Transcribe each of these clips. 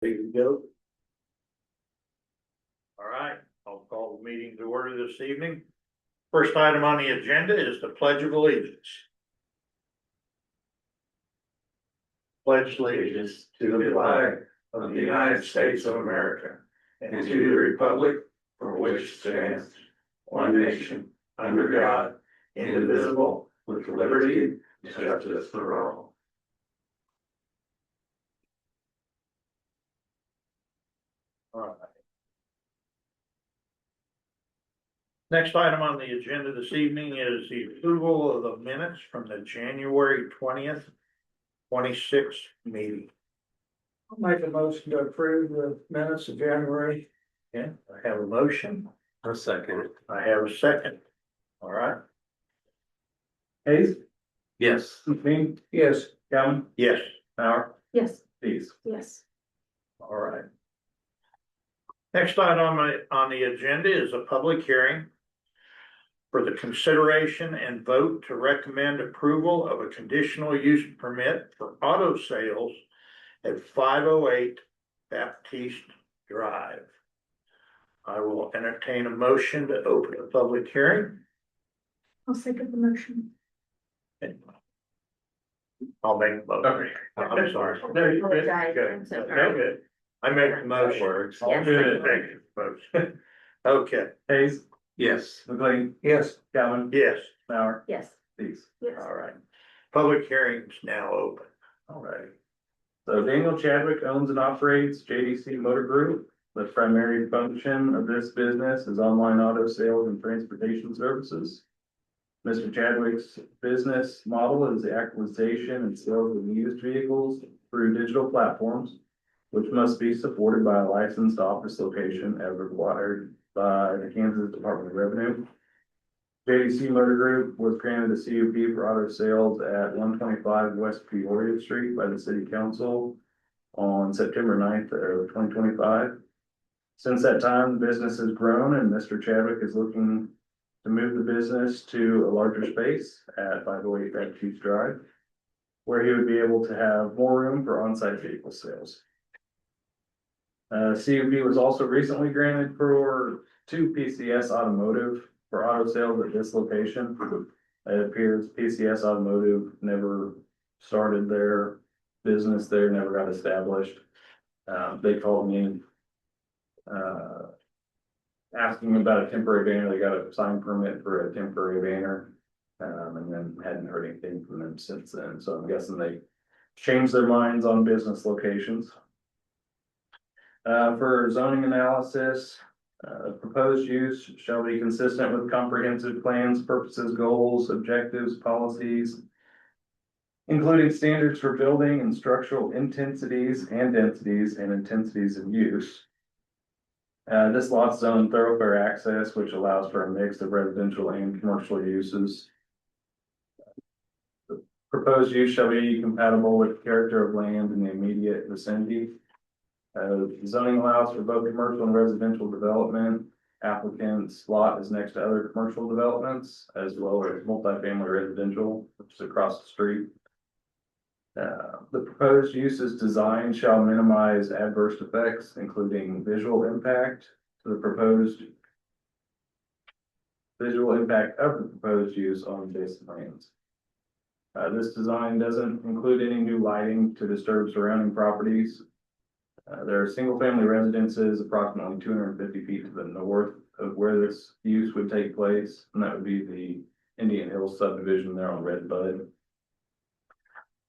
Ready to go? All right, I'll call the meeting to order this evening. First item on the agenda is the Pledge of Allegiance. Pledge allegiance to the flag of the United States of America and to the republic for which it stands, one nation, under God, indivisible, with liberty and justice for all. All right. Next item on the agenda this evening is the approval of the minutes from the January 20th, 26th meeting. I'll make a motion to approve the minutes of January. Okay, I have a motion. A second. I have a second. All right. Hayes? Yes. McLean? Yes. Calvin? Yes. Bauer? Yes. Dees? Yes. All right. Next item on the agenda is a public hearing for the consideration and vote to recommend approval of a conditional use permit for auto sales at 508 Baptiste Drive. I will entertain a motion to open the public hearing. I'll second the motion. I'll make the motion. I'm sorry. No, you're good. Good. I'm so No, sorry. good. I make the motion. Works. I'll Yes. do the second motion. Okay, Hayes? Yes. McLean? Yes. Calvin? yes, Bauer? Yes. Dees? Yes. all right. Public hearing's now open. All right. So Daniel Chadwick owns and operates JDC Motor Group. The primary function of this business is online auto sales and transportation services. Mr. Chadwick's business model is the acquisition and sales of used vehicles through digital platforms, which must be supported by a licensed office location as required by the Kansas Department of Revenue. JDC Motor Group was granted a CUP for auto sales at 125 West Peoria Street by the City Council on September 9th of 2025. Since that time, the business has grown and Mr. Chadwick is looking to move the business to a larger space at 508 Baptiste Drive, where he would be able to have more room for on-site vehicle sales. CUP was also recently granted for 2 PCS Automotive for auto sales at this location. It appears PCS Automotive never started their business there, never got established. They called me asking about a temporary banner. They got a sign permit for a temporary banner, and then hadn't heard anything from them since then. So I'm guessing they changed their minds on business locations. For zoning analysis, proposed use shall be consistent with comprehensive plans, purposes, goals, objectives, policies, including standards for building and structural intensities and densities and intensities of use. This lot's zone thoroughfare access, which allows for a mix of residential and commercial uses. The proposed use shall be compatible with the character of land in the immediate vicinity. Zoning allows for both commercial and residential development. Applicant's lot is next to other commercial developments as well as multifamily residential, which is across the street. The proposed use's design shall minimize adverse effects, including visual impact to the proposed visual impact of the proposed use on base plans. This design doesn't include any new lighting to disturb surrounding properties. There are single-family residences approximately 250 feet to the north of where this use would take place, and that would be the Indian Hills subdivision there on Red Bud.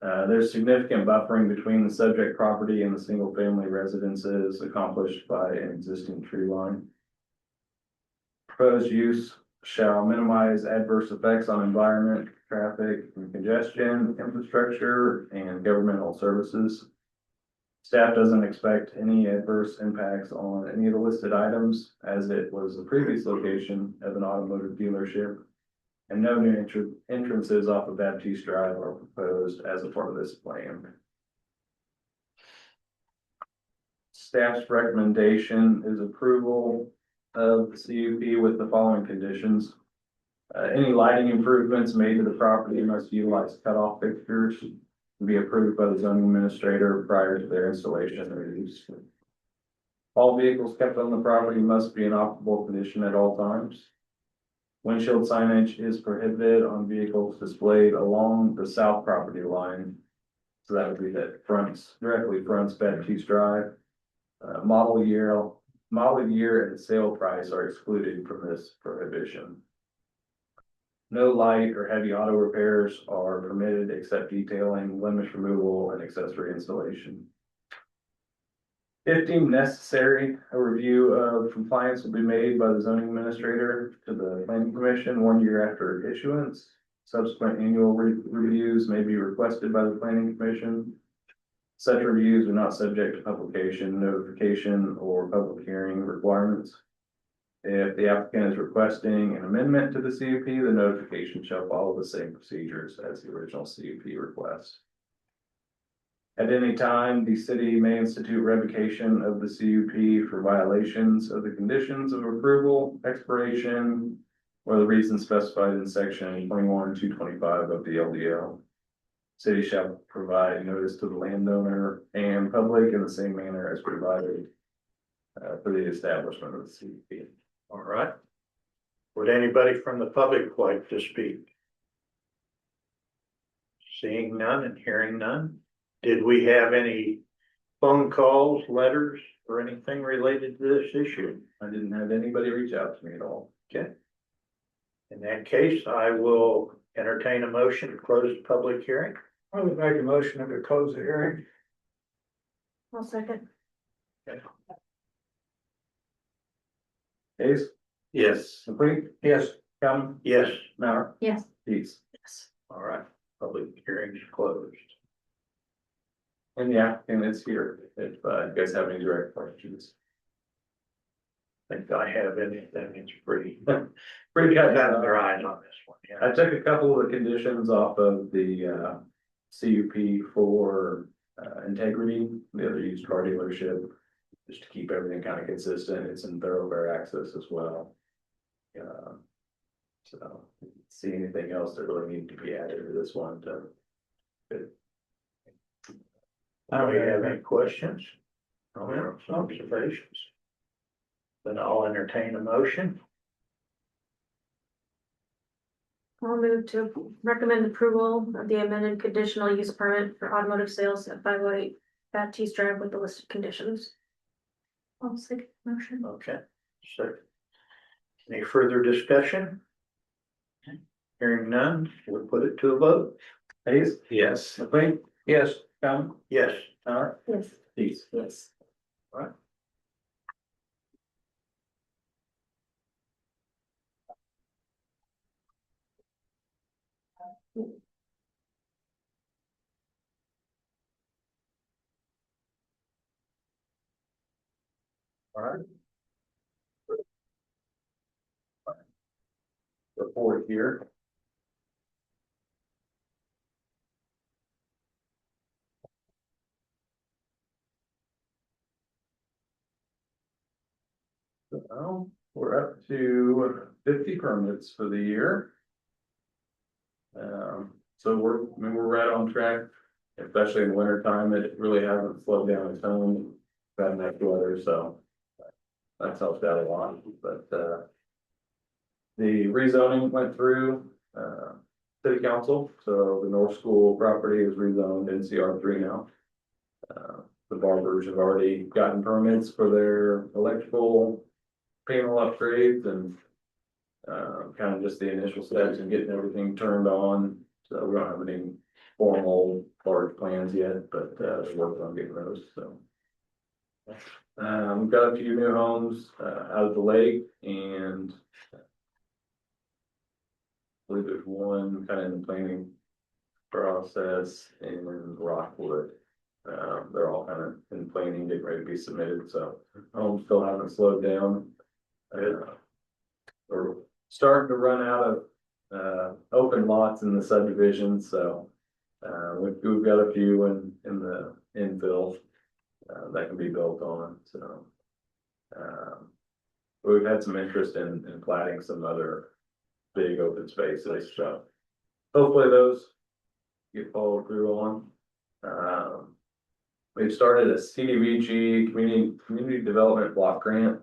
There's significant buffering between the subject property and the single-family residences accomplished by an existing tree line. Proposed use shall minimize adverse effects on environment, traffic, and congestion, infrastructure, and governmental services. Staff doesn't expect any adverse impacts on any of the listed items, as it was the previous location of an automotive dealership, and no new entrances off of Baptiste Drive are proposed as a part of this plan. Staff's recommendation is approval of the CUP with the following conditions. Any lighting improvements made to the property must utilize cutoff fixtures. be approved by the zoning administrator prior to their installation or use. All vehicles kept on the property must be in operable condition at all times. Windshield signage is prohibited on vehicles displayed along the south property line. So that would be that directly fronts Baptiste Drive. Model year and sale price are excluded from this prohibition. No light or heavy auto repairs are permitted except detailing, blemish removal, and accessory installation. If deemed necessary, a review of compliance will be made by the zoning administrator to the planning commission 1 year after issuance. Subsequent annual reviews may be requested by the planning commission. Such reviews are not subject to publication, notification, or public hearing requirements. If the applicant is requesting an amendment to the CUP, the notification shall follow the same procedures as the original CUP request. At any time, the city may institute revocation of the CUP for violations of the conditions of approval, expiration, or the reason specified in section 21-225 of the LDL. City shall provide notice to the landowner and public in the same manner as provided for the establishment of the CUP. All right. Would anybody from the public like to speak? Seeing none and hearing none. Did we have any phone calls, letters, or anything related to this issue? I didn't have anybody reach out to me at all. Okay. In that case, I will entertain a motion to close the public hearing. I would make a motion to close the hearing. I'll second. Hayes, Yes. McQueen, Yes. Calvin, Yes. Mauer, Yes. Dees. Yes. All right, public hearing is closed. And the applicant is here if you guys have any direct questions. Think I have anything, it's pretty Pretty cut cut down down. their eyes on this one, yeah. I took a couple of the conditions off of the CUP for integrity, the other used car dealership. Just to keep everything kind of consistent, it's in thoroughfare access as well. So, see anything else that really need to be added to this one to. Do we have any questions? Comments, observations? Then I'll entertain a motion. I'll move to recommend approval of the amended conditional use permit for automotive sales at 508 Baptiste Drive with the listed conditions. I'll second the motion. Okay, so any further discussion? Hearing none, we'll put it to a vote. Hayes, Yes. McQueen, Yes. Calvin, Yes. Mauer, Yes. Dees. Yes. All right. Report here. So we're up to 50 permits for the year. So we're right on track, especially in winter time. It really hasn't slowed down a ton. Got enough weather, so that's helped out a lot, but the rezoning went through city council, so the North School property is rezoned NCR3 now. The barbers have already gotten permits for their electrical panel upgrades and kind of just the initial steps and getting everything turned on. So we don't have any formal large plans yet, but they're working on getting those, so. We've got a few new homes out of the lake, and I believe there's one kind of in the planning process in Rockwood. They're all kind of in planning, getting ready to be submitted, so homes still haven't slowed down. We're starting to run out of open lots in the subdivision, so we've got a few in the infill that can be built on, so. We've had some interest in platting some other big open spaces, so hopefully those get followed through on. We've started a CDBG Community Development Block Grant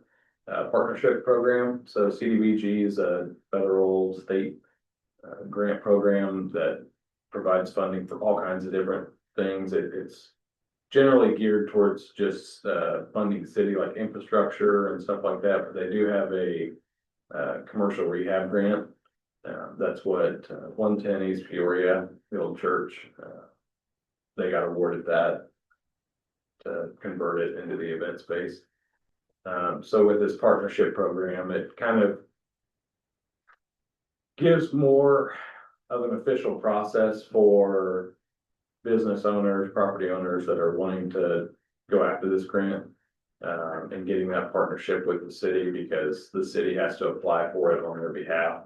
partnership program. So CDBG is a federal state grant program that provides funding for all kinds of different things. It's generally geared towards just funding the city, like infrastructure and stuff like that, but they do have a commercial rehab grant. That's what 110 East Peoria, the old church, they got awarded that to convert it into the event space. So with this partnership program, it kind of gives more of an official process for business owners, property owners that are wanting to go after this grant, and getting that partnership with the city, because the city has to apply for it on their behalf.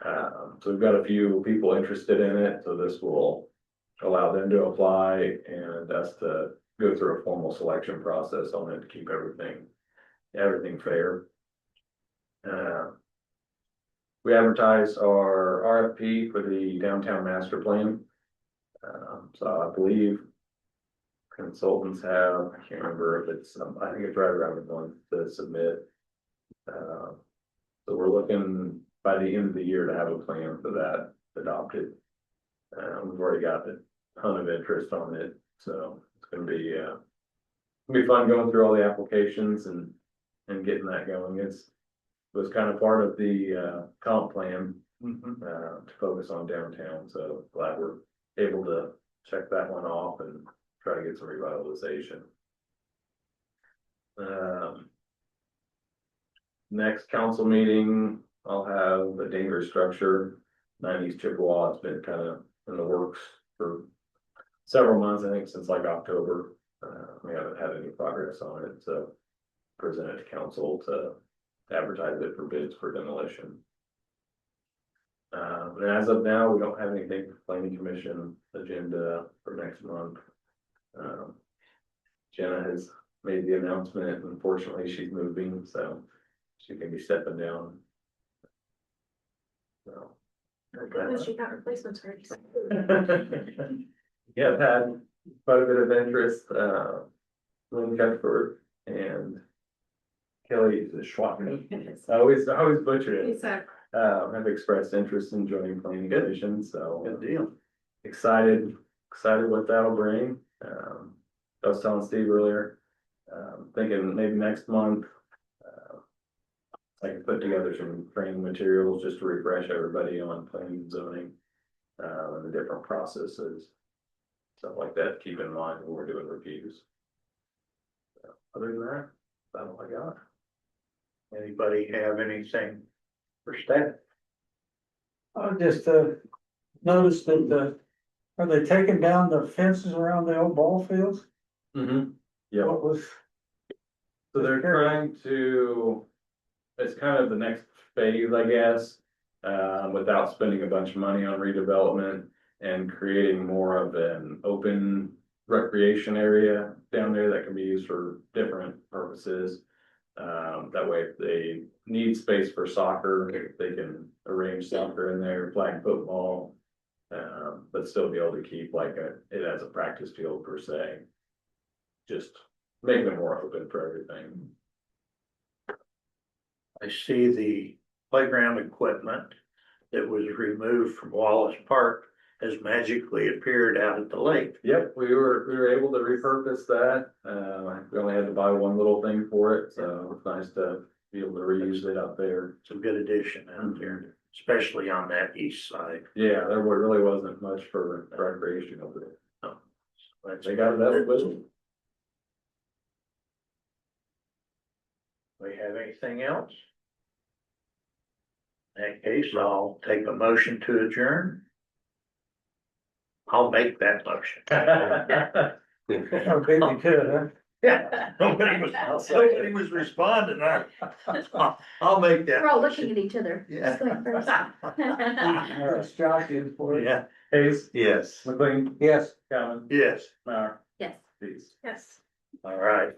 So we've got a few people interested in it, so this will allow them to apply and us to go through a formal selection process on it to keep everything fair. We advertised our RFP for the downtown master plan. So I believe consultants have, I can't remember if it's, I think it's right around the month to submit. So we're looking by the end of the year to have a plan for that adopted. We've already got a ton of interest on it, so it's gonna be fun going through all the applications and getting that going. It was kind of part of the comp plan to focus on downtown, so glad we're able to check that one off and try to get some revitalization. Next council meeting, I'll have a dangerous structure, 90s Chippewa. It's been kind of in the works for several months, I think since like October. We haven't had any progress on it, so present it to council to advertise it for bids for demolition. And as of now, we don't have anything for planning commission agenda for next month. Jenna has made the announcement. Unfortunately, she's moving, so she can be stepping down. So. She got replacements already. Yeah, I've had quite a bit of interest, Lynn Cuthbert and Kelly Schwatney. I always butcher it. Have expressed interest in joining planning commission, so. Good deal. Excited what that'll bring. I was telling Steve earlier, thinking maybe next month, I can put together some training materials just to refresh everybody on planning and zoning, and the different processes, stuff like that, to keep in mind when we're doing reviews. So, other than that, that's all I got. Anybody have anything for staff? I just noticed that are they taking down the fences around the old ball fields? Yeah. What was, So they're trying to, it's kind of the next phase, I guess, without spending a bunch of money on redevelopment and creating more of an open recreation area down there that can be used for different purposes. That way, if they need space for soccer, they can arrange soccer in there, flag football, but still be able to keep it as a practice field per se. Just making it more open for everything. I see the playground equipment that was removed from Wallace Park has magically appeared out at the lake. Yep, we were able to repurpose that. We only had to buy one little thing for it, so it's nice to be able to reuse it out there. It's a good addition out there, especially on that east side. Yeah, there really wasn't much for recreation over there. That's- They got it up with it. We have anything else? In that case, I'll take a motion to adjourn. I'll make that motion. oh, beat me to it, huh? Yeah, nobody was responding. I'll make that. We're all looking at each other. Yeah. Just like first. It's jockeying for it. Yeah, Hayes, yes, McLean, Yes. Calvin, yes, Mauer, Yes. Dees. Yes. all right.